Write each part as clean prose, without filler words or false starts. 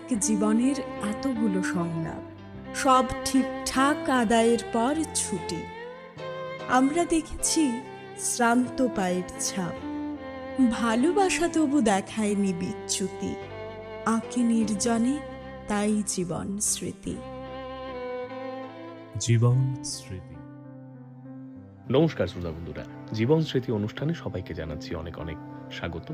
এক জীবনের এতগুলো সংলাপ, সব ঠিকঠাক আদায়ের পর ছুটি। আমরা দেখেছি শ্রান্ত পায়ের ছাপ, ভালোবাসা তবু দেখায়নি বিচ্যুতি, আঁকে নির্জনে তাই জীবন স্মৃতি। জীবন স্মৃতি। নমস্কার শ্রোতা বন্ধুরা, জীবন স্মৃতি অনুষ্ঠানে সবাইকে জানাচ্ছি অনেক অনেক স্বাগত।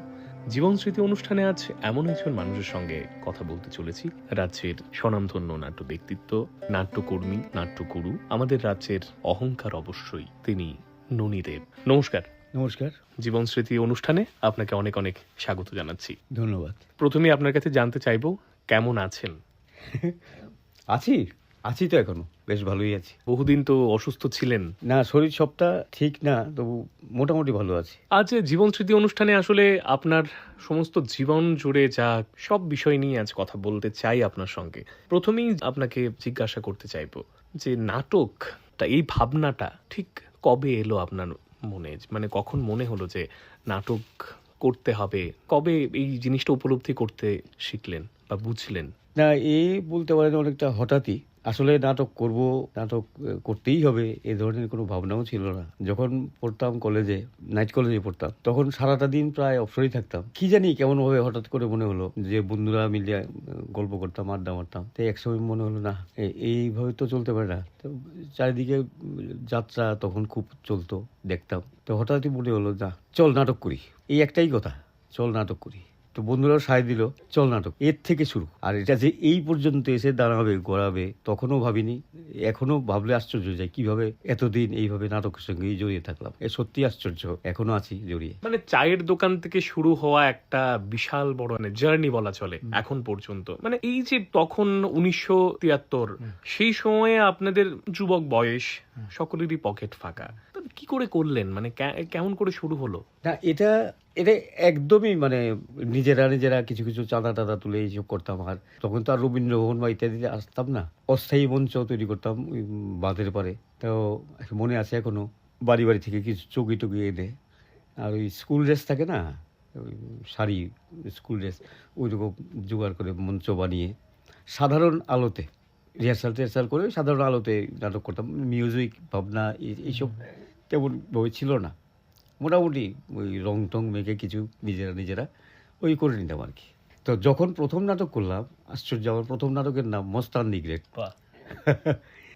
জীবন স্মৃতি অনুষ্ঠানে আজ এমন একজন মানুষের সঙ্গে কথা বলতে চলেছি, রাজ্যের স্বনামধন্য নাট্য ব্যক্তিত্ব, নাট্যকর্মী, নাট্যগুরু, আমাদের রাজ্যের অহংকার অবশ্যই, তিনি ননীদেব। নমস্কার। নমস্কার। জীবন স্মৃতি অনুষ্ঠানে আপনাকে অনেক অনেক স্বাগত জানাচ্ছি। ধন্যবাদ। প্রথমে আপনার কাছে জানতে চাইবো, কেমন আছেন? আছি তো, এখনো বেশ ভালোই আছি। বহুদিন তো অসুস্থ ছিলেন। না, শরীর সবটা ঠিক না, তবু মোটামুটি ভালো আছি। আজ জীবন স্মৃতি অনুষ্ঠানে আসলে আপনার সমস্ত জীবন জুড়ে যা সব বিষয় নিয়ে আজ কথা বলতে চাই আপনার সঙ্গে। প্রথমেই আপনাকে জিজ্ঞাসা করতে চাইবো যে নাটকটা, এই ভাবনাটা ঠিক কবে এলো আপনার মনে, মানে কখন মনে হলো যে নাটক করতে হবে? কবে এই জিনিসটা উপলব্ধি করতে শিখলেন বা বুঝলেন? না, বলতে পারেন অনেকটা হঠাৎই। আসলে নাটক করতেই হবে এ ধরনের কোনো ভাবনাও ছিল না। যখন পড়তাম কলেজে, নাইট কলেজে পড়তাম, তখন সারাটা দিন প্রায় অবসরই থাকতাম। কি জানি কেমন ভাবে হঠাৎ করে মনে হলো যে বন্ধুরা মিলে গল্প করতাম, আড্ডা মারতাম। তো একসময় মনে হলো না, এইভাবে তো চলতে পারে না। তো চারিদিকে যাত্রা তখন খুব চলতো, দেখতাম। তো হঠাৎই মনে হলো, না চল নাটক করি। এই একটাই কথা, চল নাটক করি। তো বন্ধুরাও সায় দিল, চল নাটক। এর থেকে শুরু। আর এটা যে এই পর্যন্ত এসে দাঁড়াবে, গড়াবে, তখনও ভাবিনি। এখনো ভাবলে আশ্চর্য যায় কিভাবে এতদিন এইভাবে নাটকের সঙ্গে জড়িয়ে থাকলাম। এ সত্যি আশ্চর্য, এখনো আছি জড়িয়ে। মানে চায়ের দোকান থেকে শুরু হওয়া একটা বিশাল বড় জার্নি বলা চলে এখন পর্যন্ত। মানে এই যে তখন 1973, সেই সময়ে আপনাদের যুবক বয়স, সকলেরই পকেট ফাঁকা, কি করে করলেন? মানে কেমন করে শুরু হলো? না, এটা একদমই মানে নিজেরা কিছু কিছু চাঁদা টাদা তুলে এইসব করতাম। আর তখন তো আর রবীন্দ্রভবন বা ইত্যাদিতে আসতাম না। অস্থায়ী মঞ্চ তৈরি করতাম ওই বাঁধের পারে। তো মনে আছে এখনো, বাড়ি বাড়ি থেকে কিছু চৌকি টুকি এনে, আর ওই স্কুল ড্রেস থাকে না, ওই শাড়ি, স্কুল ড্রেস, ওই রকম জোগাড় করে মঞ্চ বানিয়ে সাধারণ আলোতে রিহার্সাল করে সাধারণ আলোতে নাটক করতাম। মিউজিক ভাবনা এইসব তেমন ভাবে ছিল না। মোটামুটি ওই রং টং মেখে কিছু নিজেরা ওই করে নিতাম আর কি। তো যখন প্রথম নাটক করলাম, আশ্চর্য, আমার প্রথম নাটকের নাম মস্তান দি গ্রেট।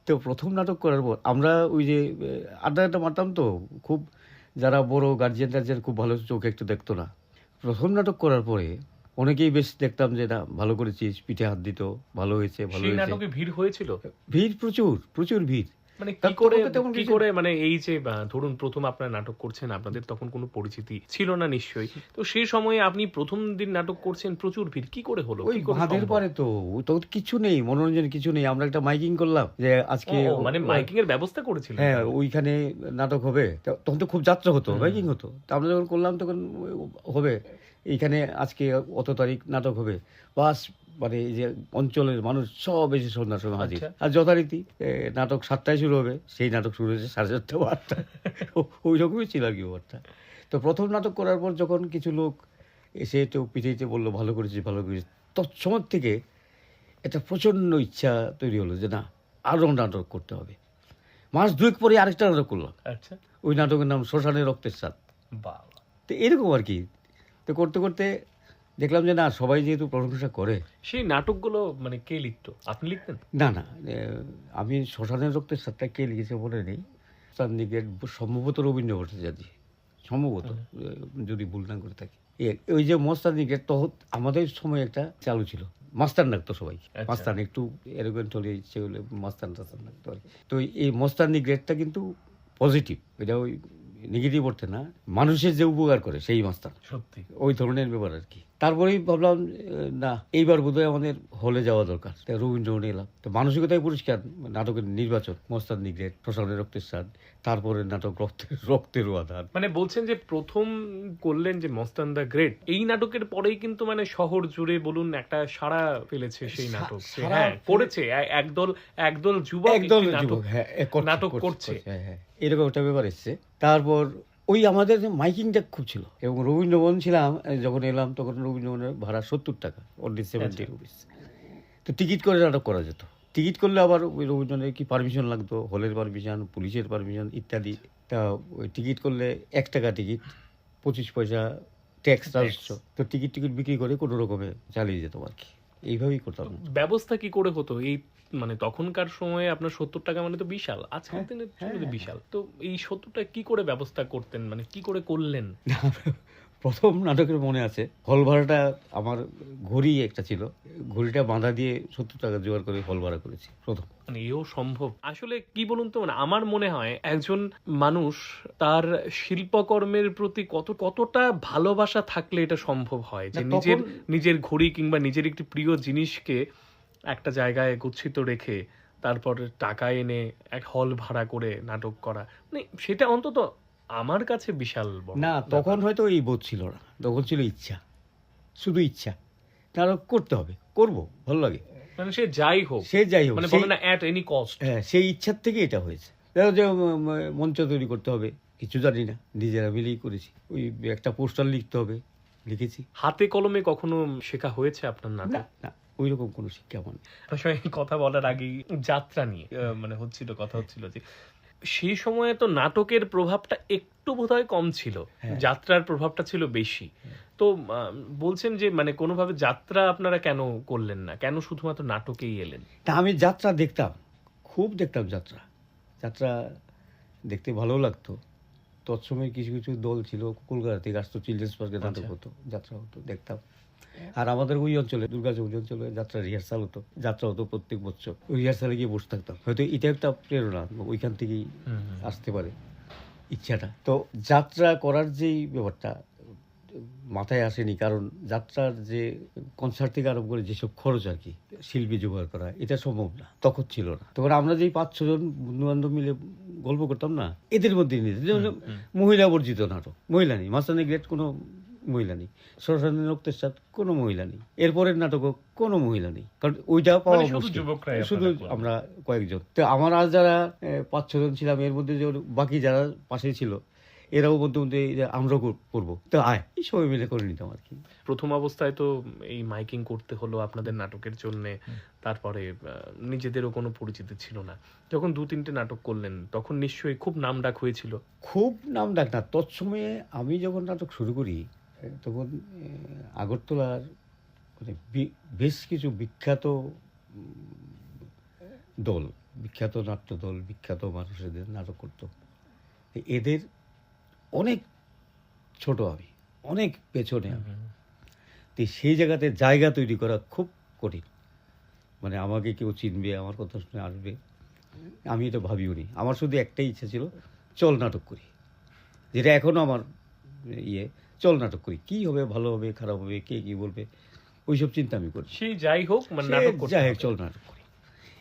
তো প্রথম নাটক করার পর আমরা ওই যে আড্ডা মারতাম, তো খুব যারা বড় গার্জিয়ান খুব ভালো চোখে একটু দেখতো না। প্রথম নাটক করার পরে অনেকেই বেশ দেখতাম যে না, ভালো করেছিস, পিঠে হাত দিত, ভালো হয়েছে। নাটকে ভিড় হয়েছিল? ভিড় প্রচুর ভিড়। মানে কি করে মানে এই যে ধরুন প্রথম আপনার নাটক করছেন, আপনাদের তখন কোনো পরিচিতি ছিল না নিশ্চয়ই। তো সেই সময়ে আপনি প্রথম দিন নাটক করছেন, প্রচুর ভিড়, কি করে হলো? ওই বাঁধের পরে তো কিছু নেই, মনোরঞ্জন কিছু নেই। আমরা একটা মাইকিং করলাম যে আজকে, মানে মাইকিং এর ব্যবস্থা করেছিলেন? হ্যাঁ, ওইখানে নাটক হবে। তখন তো খুব যাত্রা হতো, মাইকিং হতো। তো আমরা যখন করলাম তখন হবে, এইখানে আজকে অত তারিখ নাটক হবে। বাস, মানে এই যে অঞ্চলের মানুষ সব এসে সন্ধ্যার সময় হাজির। আর যথারীতি নাটক 7টায় শুরু হবে, সেই নাটক শুরু হয়েছে 4:30 বা 8টায়। ওই রকমই ছিল আর কি ব্যাপারটা। তো প্রথম নাটক করার পর যখন কিছু লোক এসে তো পিঠেতে বললো ভালো করেছিস। তৎসময় থেকে একটা প্রচণ্ড ইচ্ছা তৈরি হলো যে না, আরও নাটক করতে হবে। মাস 2 পরে আরেকটা নাটক করলাম। আচ্ছা। ওই নাটকের নাম শ্মশানে রক্তের স্বাদ। বাবা। তো এরকম আর কি। তো করতে করতে দেখলাম যে না, সবাই যেহেতু প্রশংসা করে। সেই নাটকগুলো মানে কে লিখতো? আপনি লিখতেন? না, আমি শ্মশানের রক্তের স্বাদটা কে লিখেছে মনে নেই। চান্দিগের সম্ভবত রবীন্দ্র ভট্টাচার্য, সম্ভবত, যদি ভুল না করে থাকি। ওই যে মস্তান নিগ্রেড, তো আমাদের সময় একটা চালু ছিল, মাস্তান ডাকতো সবাই। মাস্তান একটু এরোগেন্ট হলে ইচ্ছে হলে মাস্তান ডাকতো। তো এই মস্তান নিগ্রেডটা কিন্তু পজিটিভ, এটা ওই নেগেটিভ অর্থে না, মানুষের যে উপকার করে সেই মাস্টার, সত্যি ওই ধরনের ব্যাপার আর কি। তারপরেই ভাবলাম না, এইবার বোধহয় আমাদের হলে যাওয়া দরকার। রবীন্দ্রভবনে এলাম। তো মানসিকতায় পরিষ্কার, নাটকের নির্বাচন মস্তান দি গ্রেট, শ্মশানের রক্তের স্বাদ, তারপরে নাটক রক্তের আধার। মানে বলছেন যে প্রথম করলেন যে মস্তান দা গ্রেট, এই নাটকের পরেই কিন্তু মানে শহর জুড়ে বলুন একটা সাড়া ফেলেছে সেই নাটক। হ্যাঁ, করেছে একদল যুবক নাটক করছে, এরকম একটা ব্যাপার এসছে। তারপর ওই আমাদের মাইকিংটা খুব ছিল, এবং রবীন্দ্রভবন ছিলাম যখন এলাম, তখন রবীন্দ্রভবনের ভাড়া 70 টাকা, অনলি 70 রুপিস। তো টিকিট করে নাটক করা যেত। টিকিট করলে আবার ওই রবীন্দ্রনাথের কি পারমিশন লাগতো, হলের পারমিশন, পুলিশের পারমিশন ইত্যাদি। তা ওই টিকিট করলে 1 টাকা টিকিট, 25 পয়সা ট্যাক্স রাজস্ব। তো টিকিট বিক্রি করে কোনো রকমে চালিয়ে যেত আর কি, এইভাবেই করতাম। ব্যবস্থা কি করে হতো এই মানে তখনকার সময়ে আপনার 70 টাকা মানে তো বিশাল, আজকের দিনে তো বিশাল। তো এই 70 টাকা কি করে ব্যবস্থা করতেন, মানে কি করে করলেন? প্রথম নাটকের মনে আছে, হল ভাড়াটা আমার ঘড়ি একটা ছিল, ঘড়িটা বাঁধা দিয়ে 70 টাকা জোগাড় করে হল ভাড়া করেছি প্রথম। মানে এও সম্ভব আসলে? কি বলুন তো, মানে আমার মনে হয় একজন মানুষ তার শিল্পকর্মের প্রতি কতটা ভালোবাসা থাকলে এটা সম্ভব হয় যে নিজের ঘড়ি কিংবা নিজের একটি প্রিয় জিনিসকে একটা জায়গায় গচ্ছিত রেখে তারপর টাকা এনে এক হল ভাড়া করে নাটক করা, মানে সেটা অন্তত আমার কাছে বিশাল বড়। না, তখন হয়তো এই বোধ ছিল না, তখন ছিল ইচ্ছা, শুধু ইচ্ছা, নাটক করতে হবে, করব, ভালো লাগে, মানে সে যাই হোক, মানে বলে না অ্যাট এনি কস্ট। হ্যাঁ, সেই ইচ্ছার থেকে এটা হয়েছে। দেখো যে মঞ্চ তৈরি করতে হবে, কিছু জানি না, নিজেরা মিলেই করেছি। ওই একটা পোস্টার লিখতে হবে, লিখেছি। হাতে কলমে কখনো শেখা হয়েছে আপনার নাটক? না, ওই রকম কোনো শিক্ষা আমার নেই। আসলে কথা বলার আগেই যাত্রা নিয়ে মানে কথা হচ্ছিল যে সেই সময়ে তো নাটকের প্রভাবটা একটু বোধহয় কম ছিল, যাত্রার প্রভাবটা ছিল বেশি। তো বলছেন যে মানে কোনোভাবে যাত্রা আপনারা কেন করলেন না, কেন শুধুমাত্র নাটকেই এলেন? তা আমি যাত্রা দেখতাম, খুব দেখতাম যাত্রা দেখতে ভালো লাগতো। তৎসময় কিছু কিছু দল ছিল, কলকাতা থেকে আসতো, চিলড্রেন্স পার্কে নাটক হতো, যাত্রা হতো, দেখতাম। আর আমাদের ওই অঞ্চলে, দুর্গাচক অঞ্চলে যাত্রা রিহার্সাল হতো, যাত্রা হতো প্রত্যেক বছর। ওই রিহার্সালে গিয়ে বসে থাকতাম। হয়তো এটা একটা প্রেরণা, ওইখান থেকেই আসতে পারে ইচ্ছাটা। তো যাত্রা করার যেই ব্যাপারটা মাথায় আসেনি, কারণ যাত্রার যে কনসার্ট থেকে আরম্ভ করে যেসব খরচ আর কি, শিল্পী জোগাড় করা, এটা সম্ভব না, তখন ছিল না। তখন আমরা যেই 5-6 জন বন্ধু বান্ধব মিলে গল্প করতাম না, এদের মধ্যে মহিলা বর্জিত নাটক, মহিলা নেই, মাস্টানি গ্রেড কোনো মহিলা নেই, সরস্বতী রক্তের কোনো মহিলা নেই, এরপরের নাটকও কোনো মহিলা নেই, কারণ ওইটা পাওয়া মুশকিল, শুধু আমরা কয়েকজন। তো আমার আর যারা 5-6 জন ছিলাম, এর মধ্যে যে বাকি যারা পাশে ছিল, এরাও মধ্যে মধ্যে আমরাও করবো, তো এই সবাই মিলে করে নিতাম আর কি। প্রথম অবস্থায় তো এই মাইকিং করতে হলো আপনাদের নাটকের জন্য, তারপরে নিজেদেরও কোনো পরিচিতি ছিল না। যখন 2-3টে নাটক করলেন তখন নিশ্চয়ই খুব নামডাক হয়েছিল। খুব নামডাক না, তৎসময়ে আমি যখন নাটক শুরু করি তখন আগরতলার মানে বেশ কিছু বিখ্যাত দল, বিখ্যাত নাট্য দল, বিখ্যাত মানুষদের নাটক করতো। এদের অনেক ছোট, আমি অনেক পেছনে। তো সেই জায়গাতে জায়গা তৈরি করা খুব কঠিন, মানে আমাকে কেউ চিনবে, আমার কথা শুনে আসবে, আমি এটা ভাবিও নি। আমার শুধু একটাই ইচ্ছা ছিল, চল নাটক করি, যেটা এখনো আমার চল নাটক করি, কি হবে, ভালো হবে, খারাপ হবে, কে কি বলবে, ওইসব চিন্তা আমি করি। সেই যাই হোক, মানে নাটক করতে যাই হোক, চল নাটক করি।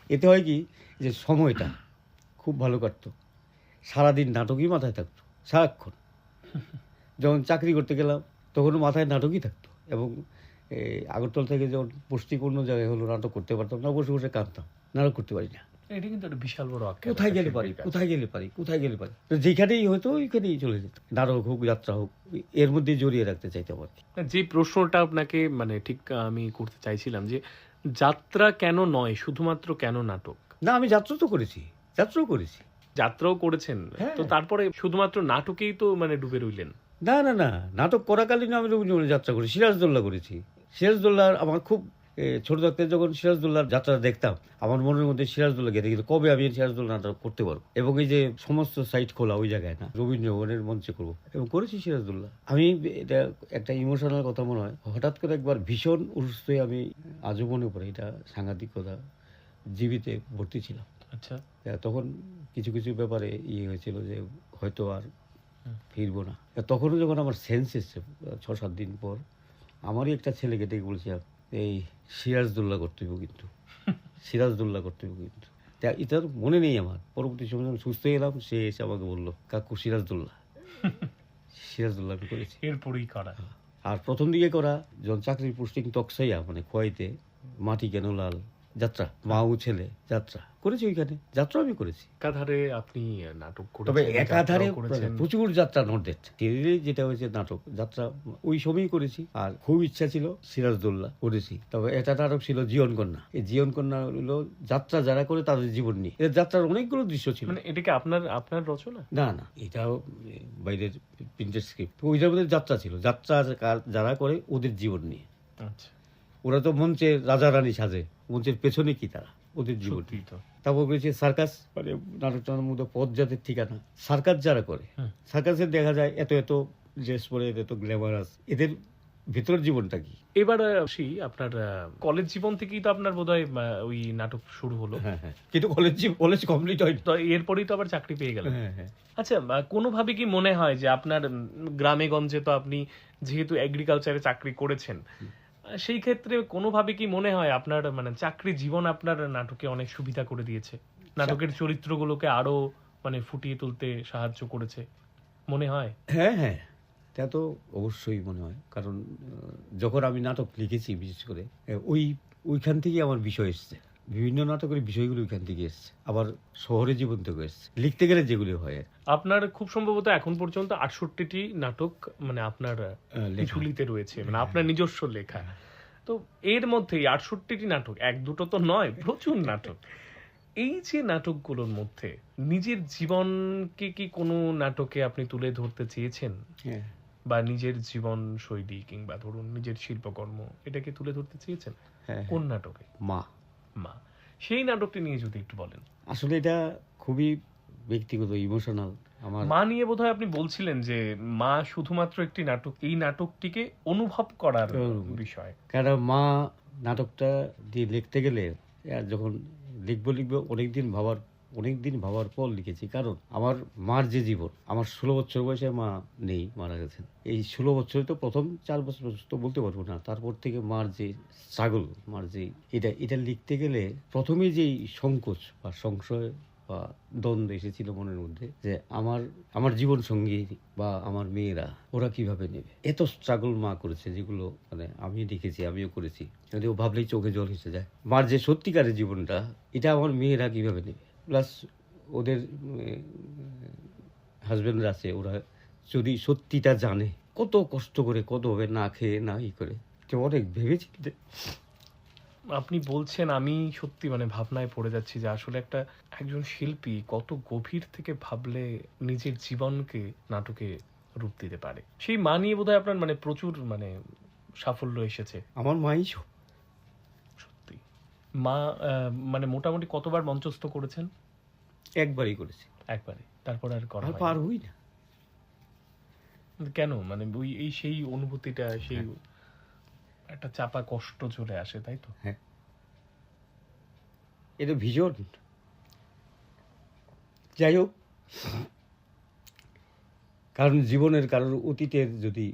এতে হয় কি যে সময়টা খুব ভালো কাটতো, সারাদিন নাটকই মাথায় থাকতো, সারাক্ষণ। যখন চাকরি করতে গেলাম তখনও মাথায় নাটকই থাকতো, এবং আগরতলা থেকে যখন পোস্টিং অন্য জায়গায় হলো, নাটক করতে পারতাম না, বসে বসে কাঁদতাম, নাটক করতে পারি না। এটা কিন্তু একটা বিশাল বড় আক্ষেপ। কোথায় গেলে পারি, তো যেখানেই হয়তো ওইখানেই চলে যেত, নাটক হোক, যাত্রা হোক, এর মধ্যে জড়িয়ে রাখতে চাইতাম আর কি। যে প্রশ্নটা আপনাকে মানে ঠিক আমি করতে চাইছিলাম যে যাত্রা কেন নয়, শুধুমাত্র কেন নাটক? না, আমি যাত্রাও করেছি। যাত্রাও করেছেন, হ্যাঁ। তো তারপরে শুধুমাত্র নাটকেই তো মানে ডুবে রইলেন? না, নাটক করাকালীন আমি রবীন্দ্রনাথ যাত্রা করি, সিরাজদৌল্লা করেছি। সিরাজদৌল্লার আমার খুব ছোট থাকতে যখন সিরাজদৌল্লার যাত্রা দেখতাম, আমার মনের মধ্যে সিরাজদৌল্লা গেতে গেলে কবে আমি সিরাজদৌল্লা নাটক করতে পারবো, এবং এই যে সমস্ত সাইট খোলা ওই জায়গায় না, রবীন্দ্রভবনের মঞ্চে করবো, এবং করেছি সিরাজদৌল্লা। আমি এটা একটা ইমোশনাল কথা মনে হয়, হঠাৎ করে একবার ভীষণ অসুস্থ হয়ে, আমি আজও মনে পড়ে, এটা সাংঘাতিক কথা, জীবিতে ভর্তি ছিলাম। আচ্ছা। তখন কিছু কিছু ব্যাপারে হয়েছিল যে হয়তো আর ফিরবো না। তখনও যখন আমার সেন্স এসছে 6-7 দিন পর, আমারই একটা ছেলেকে ডেকে বলছিলাম, এই সিরাজদৌল্লা করতে হবে কিন্তু, এটা মনে নেই আমার। পরবর্তী সময় যখন সুস্থ হয়ে এলাম, সে এসে আমাকে বললো, কাকু সিরাজদৌল্লা আমি করেছি। এরপরেই করা। আর প্রথম দিকে করা, যখন চাকরির পোস্টিং তকসাইয়া, মানে খোয়াইতে, মাটি কেন লাল, যাত্রা, মা ও ছেলে যাত্রা করেছি, ওইখানে যাত্রা আমি করেছি। একাধারে আপনি নাটক তবে করেছেন, একাধারে যাত্রাও করেছেন। প্রচুর যাত্রা নট দ্যাট সিরিয়ালে যেটা হয়েছে নাটক যাত্রা ওই সময়ই করেছি। আর খুব ইচ্ছা ছিল সিরাজদৌল্লা করেছি, তবে এটা নাটক ছিল জীবন কন্যা। এই জীবন কন্যা হলো যাত্রা যারা করে তাদের জীবন নিয়ে, এর যাত্রার অনেকগুলো দৃশ্য ছিল। মানে এটাকে আপনার রচনা? না না, এটাও বাইরের প্রিন্টেড স্ক্রিপ্ট। ওইটার মধ্যে যাত্রা ছিল, যাত্রা যারা করে ওদের জীবন নিয়ে। আচ্ছা, ওরা তো মঞ্চের রাজা রানী সাজে, মঞ্চের পেছনে কি তারা, ওদের জীবন। সত্যি তো। তারপর বলেছে সার্কাস, মানে নাটকটার মধ্যে পথ জাতের ঠিকানা। সার্কাস যারা করে, সার্কাসে দেখা যায় এত এত ড্রেস পরে, এত গ্ল্যামারাস, এদের ভেতরের জীবনটা কি। এবার আসি আপনার কলেজ জীবন থেকেই তো আপনার বোধহয় ওই নাটক শুরু হলো। হ্যাঁ হ্যাঁ, কিন্তু কলেজ কমপ্লিট হয়নি। তো এরপরেই তো আবার চাকরি পেয়ে গেলেন। হ্যাঁ হ্যাঁ। আচ্ছা, কোনোভাবে কি মনে হয় যে আপনার গ্রামে গঞ্জে তো আপনি যেহেতু এগ্রিকালচারে চাকরি করেছেন, সেই ক্ষেত্রে কোনোভাবে কি মনে হয় আপনার মানে চাকরি জীবন আপনার নাটকে অনেক সুবিধা করে দিয়েছে, নাটকের চরিত্রগুলোকে আরো মানে ফুটিয়ে তুলতে সাহায্য করেছে মনে হয়? হ্যাঁ হ্যাঁ, তা তো অবশ্যই মনে হয়। কারণ যখন আমি নাটক লিখেছি, বিশেষ করে ওইখান থেকেই আমার বিষয় এসছে। বিভিন্ন নাটকের বিষয়গুলো ওইখান থেকে এসছে, আবার শহরের জীবন থেকে এসছে, লিখতে গেলে যেগুলি হয়। আপনার খুব সম্ভবত এখন পর্যন্ত 68টি নাটক মানে আপনার ঝুলিতে রয়েছে, মানে আপনার নিজস্ব লেখা। তো এর মধ্যে 68টি নাটক এক দুটো তো নয়, প্রচুর নাটক। এই যে নাটকগুলোর মধ্যে নিজের জীবনকে কি কোনো নাটকে আপনি তুলে ধরতে চেয়েছেন, হ্যাঁ, বা নিজের জীবন শৈলী কিংবা ধরুন নিজের শিল্পকর্ম এটাকে তুলে ধরতে চেয়েছেন? হ্যাঁ। কোন নাটকে? মা। মা। সেই নাটকটি নিয়ে যদি একটু বলেন। আসলে এটা খুবই ব্যক্তিগত, ইমোশনাল আমার। মা নিয়ে বোধহয় আপনি বলছিলেন যে মা শুধুমাত্র একটি নাটক, এই নাটকটিকে অনুভব করার বিষয়। কারণ মা নাটকটা দিয়ে লিখতে গেলে, আর যখন লিখবো অনেকদিন ভাবার পর লিখেছি। কারণ আমার মার যে জীবন, আমার 16 বছর বয়সে মা নেই, মারা গেছেন। এই 16 বছরে তো প্রথম 4 বছর তো বলতে পারবো না, তারপর থেকে মার যে স্ট্রাগল, মার যে এটা লিখতে গেলে প্রথমে যেই সংকোচ বা সংশয় বা দ্বন্দ্ব এসেছিল মনের মধ্যে, যে আমার জীবন সঙ্গী বা আমার মেয়েরা ওরা কিভাবে নেবে। এত স্ট্রাগল মা করেছে, যেগুলো মানে আমি দেখেছি, আমিও করেছি। যদিও ভাবলেই চোখে জল এসে যায়। মার যে সত্যিকারের জীবনটা, এটা আমার মেয়েরা কিভাবে নেবে, প্লাস ওদের হাজবেন্ডরা আছে, ওরা যদি সত্যিটা জানে, কত কষ্ট করে, কতভাবে না খেয়ে না করে, তো অনেক ভেবেছি। আপনি বলছেন, আমি সত্যি মানে ভাবনায় পড়ে যাচ্ছি যে আসলে একজন শিল্পী কত গভীর থেকে ভাবলে নিজের জীবনকে নাটকে রূপ দিতে পারে। সেই মা নিয়ে বোধহয় আপনার মানে প্রচুর মানে সাফল্য এসেছে। আমার মাই সত্যি। মা মানে মোটামুটি কতবার মঞ্চস্থ করেছেন? একবারই করেছি। একবারে, তারপর আর করা আর হয়নি। পার হই না। কেন? মানে সেই অনুভূতিটা, সেই একটা চাপা কষ্ট চলে আসে, তাই তো? হ্যাঁ, এটা ভীষণ। যাই হোক, কারণ জীবনের কারোর অতীতের যদি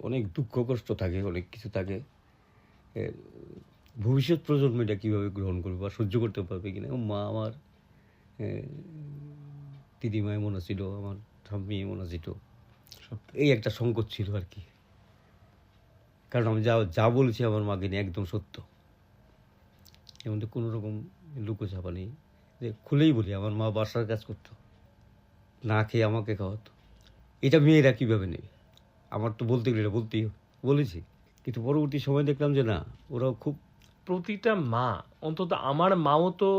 অনেক দুঃখ কষ্ট থাকে, অনেক কিছু থাকে, ভবিষ্যৎ প্রজন্ম এটা কীভাবে গ্রহণ করবে বা সহ্য করতে পারবে কিনা। মা আমার দিদিমা এমন ছিল, আমার ঠাম্মি এমন ছিল, এই একটা সংকট ছিল আর কি। কারণ আমি যা বলছি আমার মাকে নিয়ে একদম সত্য, এমন তো কোনো রকম লুকোচাপা নেই, যে খুলেই বলি আমার মা বাসার কাজ করতো, না খেয়ে আমাকে খাওয়াতো। এটা মেয়েরা কীভাবে নেবে, আমার তো বলতে গেলে বলেছি, কিন্তু পরবর্তী সময় দেখলাম যে না, ওরাও খুব। প্রতিটা মা, অন্তত আমার মাও তো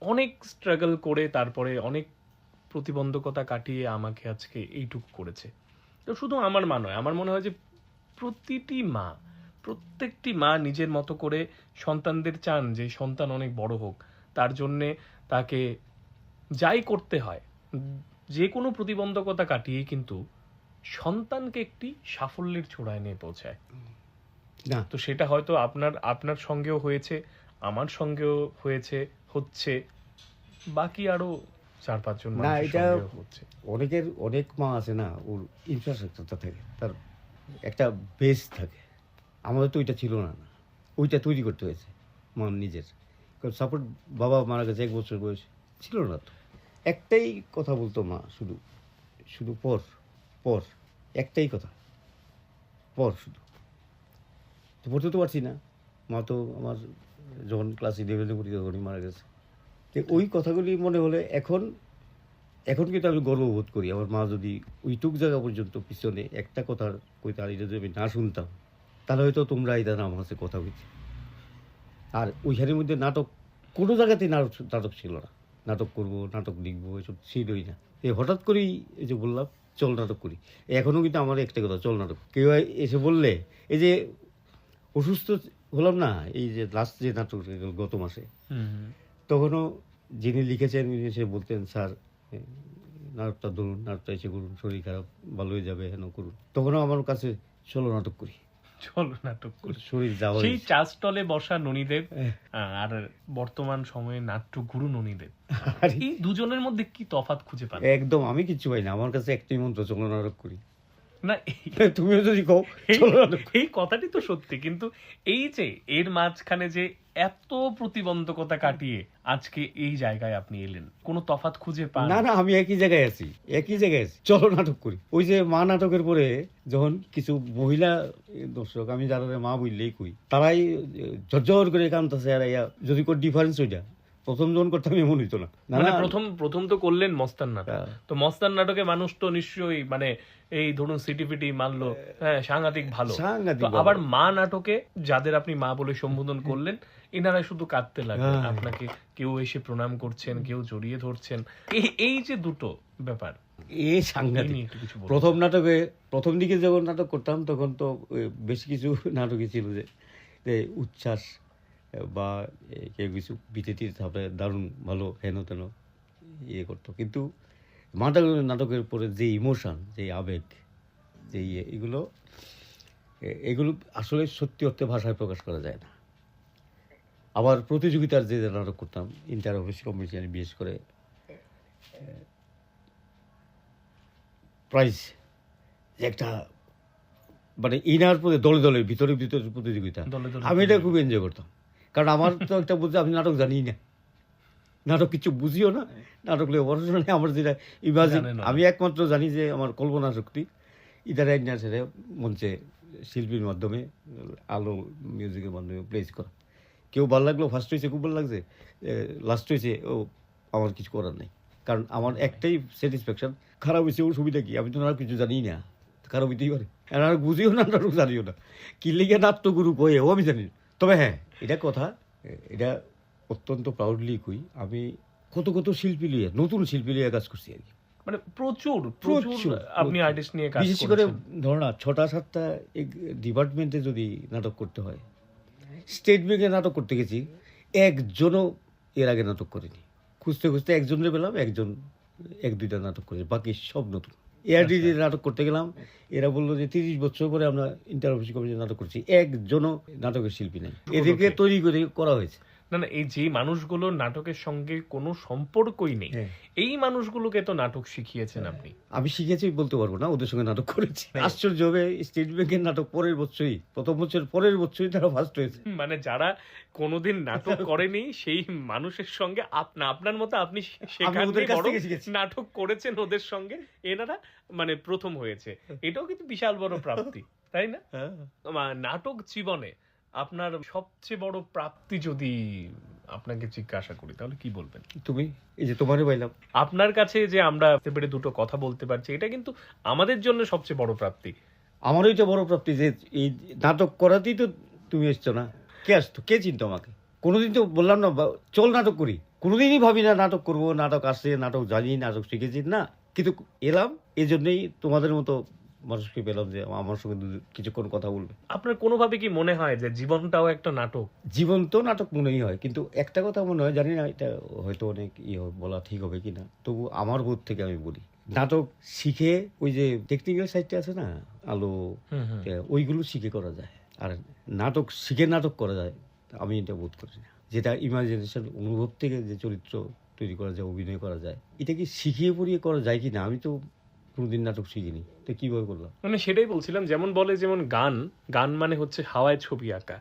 অনেক স্ট্রাগল করে তারপরে অনেক প্রতিবন্ধকতা কাটিয়ে আমাকে আজকে এইটুকু করেছে। তো শুধু আমার মা নয়, আমার মনে হয় যে প্রত্যেকটি মা নিজের মতো করে সন্তানদের চান যে সন্তান অনেক বড় হোক, তার জন্যে তাকে যাই করতে হয়, যে কোনো প্রতিবন্ধকতা কাটিয়ে কিন্তু সন্তানকে একটি সাফল্যের চূড়ায় নিয়ে পৌঁছায়। না, তো সেটা হয়তো আপনার সঙ্গেও হয়েছে, আমার সঙ্গেও হচ্ছে, বাকি আরো 4-5 জন না, মানুষের এটা সঙ্গেও হচ্ছে। অনেক মা আছে না, ওর ইনফ্রাস্ট্রাকচারটা থাকে, তার একটা বেস থাকে। আমাদের তো ওইটা ছিল না, ওইটা তৈরি করতে হয়েছে মার নিজের। কারণ সাপোর্ট, বাবা মারা গেছে 1 বছর বয়স, ছিল না তো। একটাই কথা বলতো মা, শুধু পর একটাই কথা, পর শুধু। তো পড়তে তো পারছি না, মা তো আমার যখন ক্লাস 11-এ পড়ি তখনই মারা গেছে। তো ওই কথাগুলি মনে হলে এখন কিন্তু আমি গর্ববোধ করি। আমার মা যদি ওইটুক জায়গা পর্যন্ত পিছনে একটা কথা কইতে আর এটা যদি আমি না শুনতাম, তাহলে হয়তো তোমরা এটা না আমার কাছে কথা বলছি। আর ওইখানের মধ্যে নাটক কোনো জায়গাতেই নাটক ছিল না। নাটক করব, নাটক লিখবো, এসব ছিলই না। এই হঠাৎ করেই এই যে বললাম চল নাটক করি, এখনও কিন্তু আমার একটা কথা, চল নাটক। কেউ এসে বললে, এই যে অসুস্থ হলাম না, এই যে লাস্ট যে নাটক গত মাসে, তখনও যিনি লিখেছেন উনি এসে বলতেন, স্যার নাটকটা ধরুন, নাটকটা এসে করুন, শরীর খারাপ ভালো হয়ে যাবে, হেন করুন। তখনও আমার কাছে চলো নাটক করি, চলো নাটক করি। শরীর যাওয়া সেই চা স্টলে বসা ননীদেব আর বর্তমান সময়ে নাট্যগুরু ননীদেব, এই দুজনের মধ্যে কি তফাৎ খুঁজে পান? একদম আমি কিচ্ছু পাই না। আমার কাছে একটাই মন্ত্র, চলো নাটক করি। না তুমিও যদি কও চলো নাটক করি। এই কথাটি তো সত্যি, কিন্তু এই যে এর মাঝখানে যে এত প্রতিবন্ধকতা কাটিয়ে আজকে এই জায়গায় আপনি এলেন, কোনো তফাৎ খুঁজে পান? না না, আমি একই জায়গায় আছি। চলো নাটক করি। ওই যে মা নাটকের পরে যখন কিছু মহিলা দর্শক, আমি যারা মা বললেই কই, তারাই ঝরঝর করে কান্দতেছে। আর যদি কোন ডিফারেন্স ওইটা প্রথম যখন করতাম এমন হইতো না। মানে প্রথম তো করলেন মস্তান নাটক, তো মস্তান নাটকে মানুষ তো নিশ্চয়ই মানে এই ধরুন সিটিপিটি মানলো, হ্যাঁ সাংঘাতিক ভালো। তো আবার মা নাটকে যাদের আপনি মা বলে সম্বোধন করলেন, এনারা শুধু কাঁদতে লাগলেন, আপনাকে কেউ এসে প্রণাম করছেন, কেউ জড়িয়ে ধরছেন। এই যে দুটো ব্যাপার, এই সাংঘাতিক। প্রথম দিকে যখন নাটক করতাম তখন তো বেশ কিছু নাটকই ছিল যে উচ্ছ্বাস বা কেউ কিছু বিটেটি তারপরে দারুণ ভালো হেন তেন ইয়ে করতো। কিন্তু নাটকের পরে যে ইমোশন, যে আবেগ, যে এগুলো আসলে সত্যি অর্থে ভাষায় প্রকাশ করা যায় না। আবার প্রতিযোগিতার যে নাটক করতাম, ইন্টার অফিস কম্পিটিশন, বিশেষ করে প্রাইজ, যে একটা মানে ইনার দলে ভিতরে প্রতিযোগিতা, আমি এটা খুব এনজয় করতাম। কারণ আমার তো একটা বুঝতে, আমি নাটক জানি না, নাটক কিছু বুঝিও না, নাটক লেগে পড়াশোনা নেই আমার, যেটা ইমাজিন আমি একমাত্র জানি যে আমার কল্পনা শক্তি ইদারা ছেড়ে মঞ্চে শিল্পীর মাধ্যমে, আলো মিউজিকের মাধ্যমে প্লেস করা। কেউ ভালো লাগলো, ফার্স্ট হয়েছে খুব ভালো লাগছে, লাস্ট হয়েছে ও আমার কিছু করার নেই। কারণ আমার একটাই স্যাটিসফ্যাকশন, খারাপ হয়েছে ওর সুবিধা কি, আমি তো নাটক কিছু জানি না, খারাপ হইতেই পারে, আর বুঝিও না, নাটক জানিও না, কি লিগে নাট্যগুরু কয়েও আমি জানি না। তবে হ্যাঁ, এটা কথা, এটা অত্যন্ত প্রাউডলি কই, আমি কত শিল্পী নিয়ে, নতুন শিল্পী নিয়ে কাজ করছি আর কি। মানে প্রচুর আপনি আর্টিস্ট নিয়ে কাজ বিশেষ করে ধরো না 6টা-7টা ডিপার্টমেন্টে যদি নাটক করতে হয়, স্টেট ব্যাংকে নাটক করতে গেছি, একজনও এর আগে নাটক করেনি। খুঁজতে একজনের পেলাম, একজন 1-2টা নাটক করেছে, বাকি সব নতুন। এআরডিডি নাটক করতে গেলাম, এরা বললো যে 30 বছর পরে আমরা ইন্টার অফিস কমিশনে নাটক করছি, একজনও নাটকের শিল্পী নেই। এদেরকে তৈরি করা হয়েছে। না এই যে মানুষগুলো নাটকের সঙ্গে কোনো সম্পর্কই নেই, এই মানুষগুলোকে তো নাটক শিখিয়েছেন আপনি। আমি শিখেছি বলতে পারবো না, ওদের সঙ্গে নাটক করেছি। আশ্চর্য হবে, স্টেট ব্যাংকের নাটক প্রথম বছর পরের বছরই তারা ফার্স্ট হয়েছে। মানে যারা কোনোদিন নাটক করেনি সেই মানুষের সঙ্গে আপনার মতো আপনি নাটক করেছেন ওদের সঙ্গে, এনারা মানে প্রথম হয়েছে। এটাও কিন্তু বিশাল বড় প্রাপ্তি, তাই না? নাটক জীবনে আপনার সবচেয়ে বড় প্রাপ্তি যদি আপনাকে জিজ্ঞাসা করি, তাহলে কি বলবেন? তুমি এই যে তোমারে পাইলাম, আপনার কাছে যে আমরা পেরে দুটো কথা বলতে পারছি, এটা কিন্তু আমাদের জন্য সবচেয়ে বড় প্রাপ্তি। আমার এটা বড় প্রাপ্তি যে এই নাটক করাতেই তো তুমি এসছো না। কে আসতো, কে চিনতো আমাকে? কোনোদিন তো বললাম না চল নাটক করি, কোনোদিনই ভাবি না নাটক করবো, নাটক আসছে, নাটক জানি, নাটক শিখেছি না। কিন্তু এলাম এই জন্যই তোমাদের মতো মানুষকে পেলাম যে আমার সঙ্গে কিছুক্ষণ কথা বলবে। আপনার কোনোভাবে কি মনে হয় যে জীবনটাও একটা নাটক? জীবন তো নাটক মনেই হয়, কিন্তু একটা কথা মনে হয়, জানি না এটা হয়তো অনেক বলা ঠিক হবে কিনা, তবু আমার বোধ থেকে আমি বলি, নাটক শিখে ওই যে টেকনিক্যাল সাইডটা আছে না, আলো, ওইগুলো শিখে করা যায়। আর নাটক শিখে নাটক করা যায়, আমি এটা বোধ করি না। যেটা ইমাজিনেশন, অনুভব থেকে যে চরিত্র তৈরি করা যায়, অভিনয় করা যায়, এটা কি শিখিয়ে পড়িয়ে করা যায় কিনা, আমি তো কোনোদিন নাটক শিখিনি, তো কিভাবে করলাম? মানে সেটাই বলছিলাম, যেমন বলে যেমন গান মানে হচ্ছে হাওয়ায় ছবি আঁকা,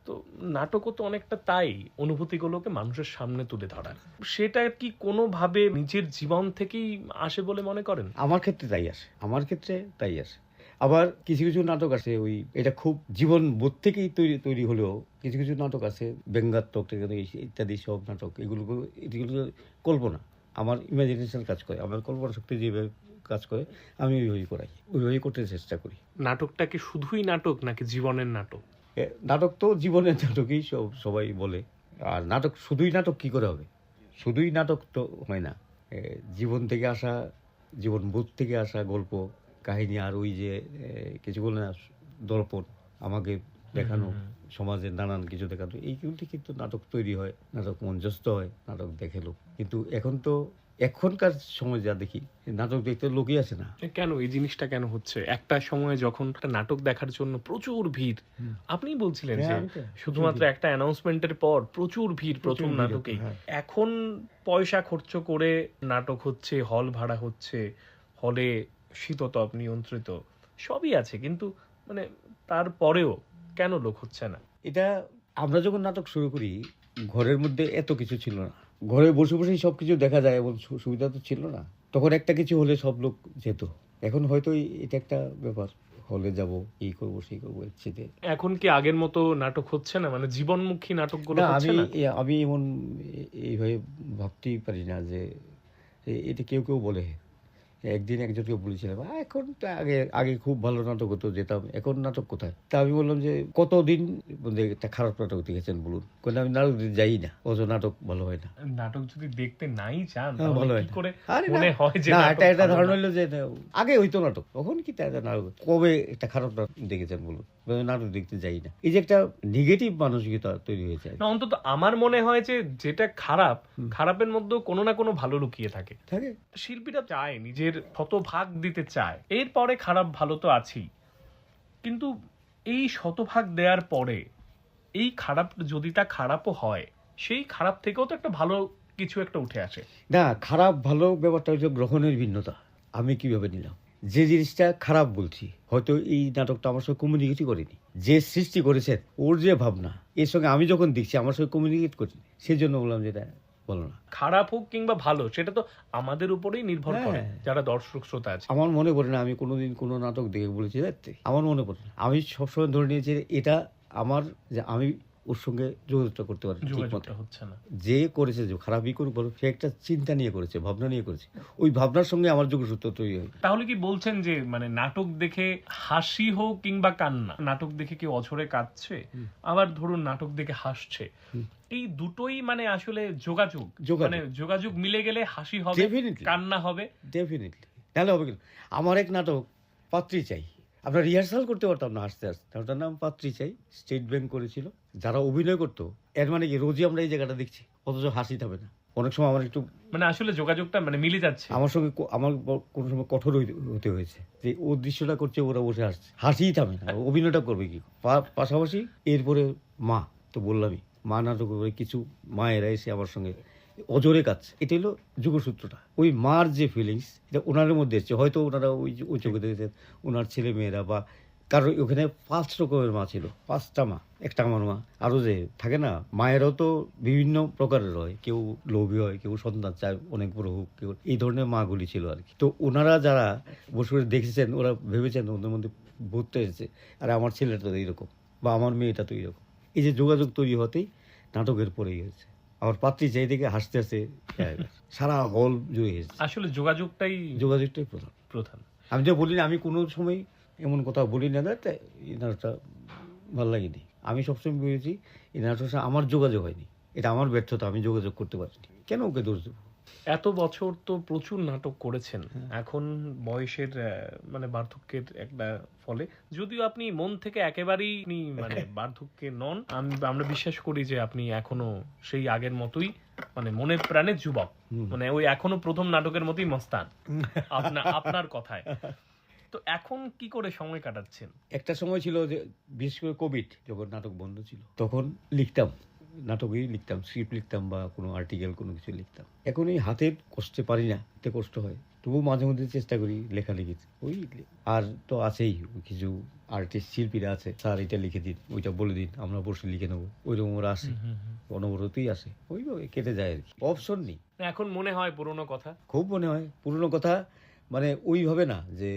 তো নাটকও তো অনেকটা তাই, অনুভূতিগুলোকে মানুষের সামনে তুলে ধরা। সেটা কি কোনোভাবে নিজের জীবন থেকেই আসে বলে মনে করেন? আমার ক্ষেত্রে তাই আসে। আবার কিছু কিছু নাটক আছে ওই এটা খুব জীবন বোধ থেকেই তৈরি হলেও কিছু কিছু নাটক আছে ব্যঙ্গাত্মক ইত্যাদি সব নাটক এগুলো কল্পনা আমার ইমাজিনেশন কাজ করে, আমার কল্পনা শক্তি যেভাবে কাজ করে আমি ওইভাবেই করাই, ওইভাবেই করতে চেষ্টা করি। নাটকটা কি শুধুই নাটক নাকি জীবনের নাটক? নাটক তো জীবনের নাটকই সবাই বলে, আর নাটক শুধুই নাটক কি করে হবে? শুধুই নাটক তো হয় না। জীবন থেকে আসা, জীবন বোধ থেকে আসা গল্প কাহিনী, আর ওই যে কিছু বলে না দর্পণ আমাকে দেখানো, সমাজের নানান কিছু দেখানো, এইগুলো থেকে কিন্তু নাটক তৈরি হয়, নাটক মঞ্চস্থ হয়, নাটক দেখে লোক। কিন্তু এখন তো এখনকার সময় যা দেখি নাটক দেখতে লোকই আসে না। কেন এই জিনিসটা কেন হচ্ছে? একটা সময় যখন একটা নাটক দেখার জন্য প্রচুর ভিড়, আপনি বলছিলেন যে শুধুমাত্র একটা অ্যানাউন্সমেন্টের পর প্রচুর ভিড় প্রথম নাটকেই। এখন পয়সা খরচ করে নাটক হচ্ছে, হল ভাড়া হচ্ছে, হলে শীততাপ নিয়ন্ত্রিত সবই আছে, কিন্তু মানে তারপরেও কেন লোক হচ্ছে না? এটা আমরা যখন নাটক শুরু করি ঘরের মধ্যে এত কিছু ছিল না, ঘরে বসে বসেই সবকিছু দেখা যায় এবং সুবিধা তো ছিল না। তখন একটা কিছু হলে সব লোক যেত। এখন হয়তো এটা একটা ব্যাপার, হলে যাব, এই করবো সেই করবো ইচ্ছেতে। এখন কি আগের মতো নাটক হচ্ছে না, মানে জীবনমুখী নাটকগুলো হচ্ছে না? আমি এমন এইভাবে ভাবতেই পারি না যে এটা কেউ কেউ বলে। একদিন একজনকে বলেছিলাম এখন তো আগে খুব ভালো নাটক হতো, যেতাম, এখন নাটক কোথায়? তা আমি বললাম যে কতদিন একটা খারাপ নাটক দেখেছেন বলুন? কিন্তু আমি নাটক যাই না, অত নাটক ভালো হয় না। নাটক যদি দেখতে নাই চান ভালো তাহলে হয় কি করে আরে মনে হয় যে না, নাটক এটা ভালো ধারণা না? হইলো যে আগে হইতো নাটক, তখন কি তাই নাটক কবে একটা খারাপ নাটক দেখেছেন বলুন? নাটক দেখতে যাই না, এই যে একটা নেগেটিভ মানসিকতা তৈরি হয়েছে। না, অন্তত আমার মনে হয় যে যেটা খারাপ, খারাপের মধ্যেও কোনো না কোনো ভালো লুকিয়ে থাকে। শিল্পীরা চায়, নিজের শতভাগ দিতে চায়, এরপরে খারাপ ভালো তো আছেই, কিন্তু এই শতভাগ দেওয়ার পরে এই খারাপ যদি তা খারাপও হয়, সেই খারাপ থেকেও তো একটা ভালো কিছু একটা উঠে আসে না। খারাপ ভালো ব্যাপারটা হচ্ছে গ্রহণের ভিন্নতা। আমি কিভাবে নিলাম যে জিনিসটা খারাপ বলছি, হয়তো এই নাটকটা আমার সঙ্গে কমিউনিকেটই করেনি, যে সৃষ্টি করেছেন ওর যে ভাবনা এর সঙ্গে আমি যখন দেখছি আমার সঙ্গে কমিউনিকেট করছি, সেই জন্য বললাম যেটা বলো না। খারাপ হোক কিংবা ভালো সেটা তো আমাদের উপরেই নির্ভর করে, যারা দর্শক শ্রোতা আছে। আমার মনে পড়ে না আমি কোনোদিন কোনো নাটক দেখে বলেছি দেখতে, আমার মনে পড়ে না। আমি সবসময় ধরে নিয়েছি এটা আমার, যে আমি ওর সঙ্গে যোগাযোগটা করতে পারি, যোগাযোগটা হচ্ছে না। যে করেছে যে খারাপই করুক বলো, সে একটা চিন্তা নিয়ে করেছে, ভাবনা নিয়ে করেছে, ওই ভাবনার সঙ্গে আমার যোগসূত্র তৈরি হয়। তাহলে কি বলছেন যে মানে নাটক দেখে হাসি হোক কিংবা কান্না, নাটক দেখে কেউ অঝরে কাঁদছে, আবার ধরুন নাটক দেখে হাসছে, এই দুটোই মানে আসলে যোগাযোগ, মানে যোগাযোগ মিলে গেলে হাসি হবে, কান্না হবে ডেফিনেটলি। তাহলে হবে কিন্তু আমার এক নাটক পাত্রী চাই, আমরা রিহার্সাল করতে পারতাম না হাসতে হাসতে, ওটার নাম পাত্রী চাই, স্টেট ব্যাংক করেছিল। যারা অভিনয় করতো এর মানে কি রোজই আমরা এই জায়গাটা দেখছি, অথচ হাসি থাকবে না। অনেক সময় আমার একটু মানে আসলে যোগাযোগটা মানে মিলে যাচ্ছে। আমার সঙ্গে আমার কোনো সময় কঠোর হতে হয়েছে যে ও দৃশ্যটা করছে, ওরা বসে হাসছে, হাসিই থামে না, অভিনয়টা করবে কি? পাশাপাশি এরপরে মা তো বললামই, মা নাটক করে কিছু মায়েরা এসে আমার সঙ্গে অজরে কাছে, এটা হলো যুগসূত্রটা। ওই মার যে ফিলিংস এটা ওনাদের মধ্যে এসছে, হয়তো ওনারা ওই চোখে দেখেছেন ওনার ছেলে মেয়েরা, বা কারণ ওখানে 5 রকমের মা ছিল, 5টা মা, একটা আমার মা। আরো যে থাকে না মায়েরাও তো বিভিন্ন প্রকারের হয়, কেউ লোভী হয়, কেউ সন্তান চায় অনেক বড় হোক, কেউ এই ধরনের মাগুলি ছিল আর কি। তো ওনারা যারা বসে করে দেখেছেন ওরা ভেবেছেন ওদের মধ্যে ভূত এসেছে, আর আমার ছেলেটা তো এইরকম বা আমার মেয়েটা তো এইরকম। এই যে যোগাযোগ তৈরি হতেই নাটকের পরেই হয়েছে। আমার পাত্রী চাই দেখে হাসতে হাসতে সারা হল জুড়ে গেছে। আসলে যোগাযোগটাই প্রধান। আমি যে বলি না, আমি কোনো সময় এমন কথা বলি না, এই নাটকটা ভালো লাগেনি। আমি সবসময় বলেছি এই নাটকটা আমার যোগাযোগ হয়নি, এটা আমার ব্যর্থতা, আমি যোগাযোগ করতে পারিনি। কেন ওকে দোষ দেবো? এত বছর তো প্রচুর নাটক করেছেন, এখন বয়সের মানে বার্ধক্যের একটা ফলে, যদিও আপনি মন থেকে একেবারেই মানে বার্ধক্যে নন, আমরা বিশ্বাস করি যে আপনি এখনো সেই আগের মতোই মানে মনের প্রাণে যুবক, মানে ওই এখনো প্রথম নাটকের মতোই মস্তান আপনার কথায়। তো এখন কি করে সময় কাটাচ্ছেন? একটা সময় ছিল যে বিশেষ করে কোভিড যখন নাটক বন্ধ ছিল, তখন লিখতাম, নাটকই লিখতাম, স্ক্রিপ্ট লিখতাম বা কোনো আর্টিকেল কোনো কিছু লিখতাম। এখন এই হাতের কষ্টে পারি না, এতে কষ্ট হয়, তবু মাঝে মধ্যে চেষ্টা করি লেখালেখি। ওই আর তো আছেই কিছু আর্টিস্ট শিল্পীরা আছে, স্যার এটা লিখে দিন, ওইটা বলে দিন, আমরা বসে লিখে নেবো, ওইরকম ওরা আসে, অনবরতই আসে, ওইভাবে কেটে যায় আর কি, অপশন নেই। এখন মনে হয় পুরোনো কথা, খুব মনে হয় পুরোনো কথা, মানে ওইভাবে না যে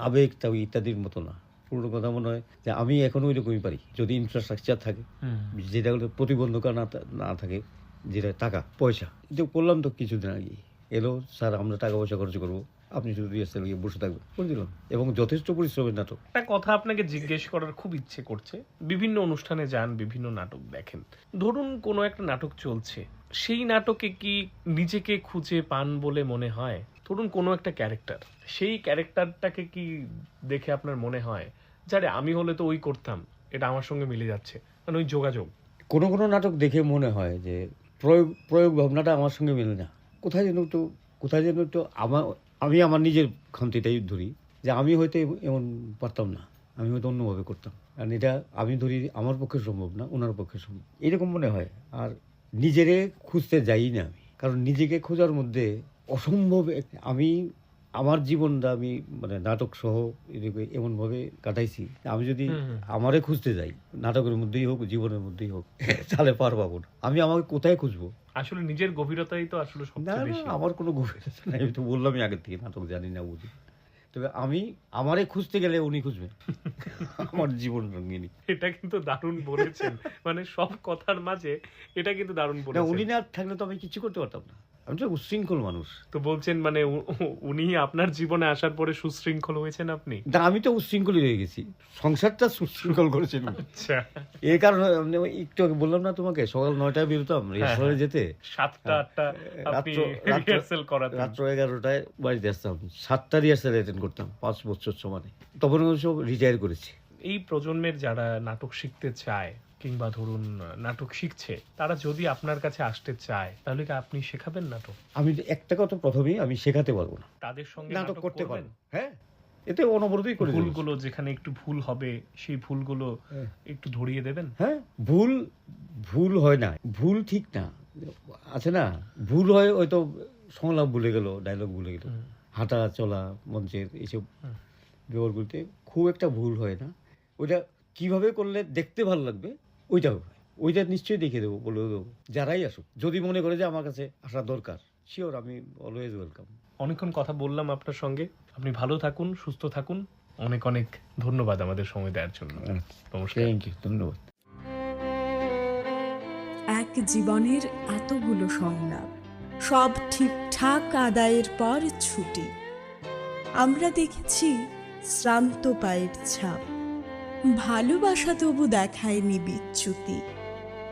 আবেগ তাও ইত্যাদির মতো না। পুরো কথা মনে হয় যে আমি এখনো ওই রকমই পারি, যদি ইনফ্রাস্ট্রাকচার থাকে, যেটা হলো প্রতিবন্ধকতা না থাকে, যেটা টাকা পয়সা। কিন্তু করলাম তো কিছুদিন আগে, এলো স্যার আমরা টাকা পয়সা খরচ করবো, আপনি শুধু রিহার্সাল গিয়ে বসে থাকবেন, করে দিলাম। এবং যথেষ্ট পরিশ্রমের নাটক। একটা কথা আপনাকে জিজ্ঞেস করার খুব ইচ্ছে করছে, বিভিন্ন অনুষ্ঠানে যান, বিভিন্ন নাটক দেখেন, ধরুন কোনো একটা নাটক চলছে, সেই নাটকে কি নিজেকে খুঁজে পান বলে মনে হয়? ধরুন কোনো একটা ক্যারেক্টার, সেই ক্যারেক্টারটাকে কি দেখে আপনার মনে হয় যারে আমি হলে তো ওই করতাম, এটা আমার সঙ্গে মিলে যাচ্ছে, মানে ওই যোগাযোগ? কোনো কোনো নাটক দেখে মনে হয় যে প্রয়োগ ভাবনাটা আমার সঙ্গে মেলে না, কোথায় যেন একটু আমি আমার নিজের খামতিটাই ধরি, যে আমি হয়তো এমন পারতাম না, আমি হয়তো অন্যভাবে করতাম, কারণ এটা আমি ধরি আমার পক্ষে সম্ভব না, ওনার পক্ষে সম্ভব, এরকম মনে হয়। আর নিজেরে খুঁজতে যাই না আমি, কারণ নিজেকে খোঁজার মধ্যে অসম্ভব আমি আমার জীবনটা আমি মানে নাটক সহ এমনভাবে কাটাইছি, আমি যদি আমারে খুঁজতে যাই নাটকের মধ্যেই হোক, জীবনের মধ্যেই হোক, তাহলে পার পাবো না। আমি আমাকে কোথায় খুঁজবো? আসলে নিজের গভীরতাই তো আসলে না সবচেয়ে বেশি। আমার কোনো গভীরতা নাই, আমি তো বললামই আগের থেকে নাটক জানি না, বুঝি। তবে আমি আমারে খুঁজতে গেলে উনি খুঁজবেন আমার জীবন রঙিনী। এটা কিন্তু দারুণ বলেছেন, মানে সব কথার মাঝে এটা কিন্তু দারুণ না, বলেছেন। উনি না থাকলে তো আমি কিছু করতে পারতাম না, আমি তো উচ্ছৃঙ্খল মানুষ। তো বলছেন মানে উনি আপনার জীবনে আসার পরে সুশৃঙ্খল হয়েছেন আপনি? না, আমি তো উচ্ছৃঙ্খলই হয়ে গেছি, সংসারটা সুশৃঙ্খল করেছেন উনি। আচ্ছা, এই কারণে আমি একটু আগে বললাম না তোমাকে, সকাল 9টায় বেরোতাম রিহার্সালে যেতে, 7টা 8টা আপনি রাত্র রিহার্সাল করাতেন। রাত্র 11টায় বাড়িতে আসতাম, 7টা রিহার্সাল অ্যাটেন্ড করতাম 5 বছর সমানে। তখন অবশ্য রিটায়ার করেছি। এই প্রজন্মের যারা নাটক শিখতে চায় কিংবা ধরুন নাটক শিখছে, তারা যদি আপনার কাছে আসতে চায় তাহলে কি আপনি শেখাবেন নাটক? আমি একটা কথা প্রথমেই, আমি শেখাতে পারবো না, তাদের সঙ্গে নাটক করতে করবেন? পারবো। হ্যাঁ, এতে অনবরতই করে যাবো। ভুলগুলো যেখানে একটু ভুল হবে সেই ভুলগুলো একটু ধরিয়ে দেবেন? হ্যাঁ, ভুল হয় না, ভুল ঠিক না, আছে না, ভুল হয় হয়তো সংলাপ ভুলে গেল, ডায়লগ ভুলে গেল, হাঁটা চলা মঞ্চের এইসব ব্যবহারগুলিতে খুব একটা ভুল হয় না। ওইটা কিভাবে করলে দেখতে ভালো লাগবে ওইটা নিশ্চয়ই দেখিয়ে দেবো, বলে দেবো। যারাই আসুক, যদি মনে করে যে আমার কাছে আসা দরকার, শিওর, আমি অলওয়েজ ওয়েলকাম। অনেকক্ষণ কথা বললাম আপনার সঙ্গে, আপনি ভালো থাকুন, সুস্থ থাকুন। অনেক অনেক ধন্যবাদ আমাদের সময় দেওয়ার জন্য। নমস্কার। থ্যাংক ইউ, ধন্যবাদ। এক জীবনের এতগুলো সংলাপ, সব ঠিকঠাক আদায়ের পর ছুটি। আমরা দেখেছি শ্রান্ত পায়ের ছাপ, ভালোবাসা তবু দেখায়নি বিচ্যুতি,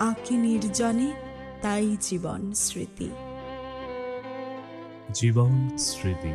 আঁকে নির্জনে তাই জীবন স্মৃতি। জীবন স্মৃতি।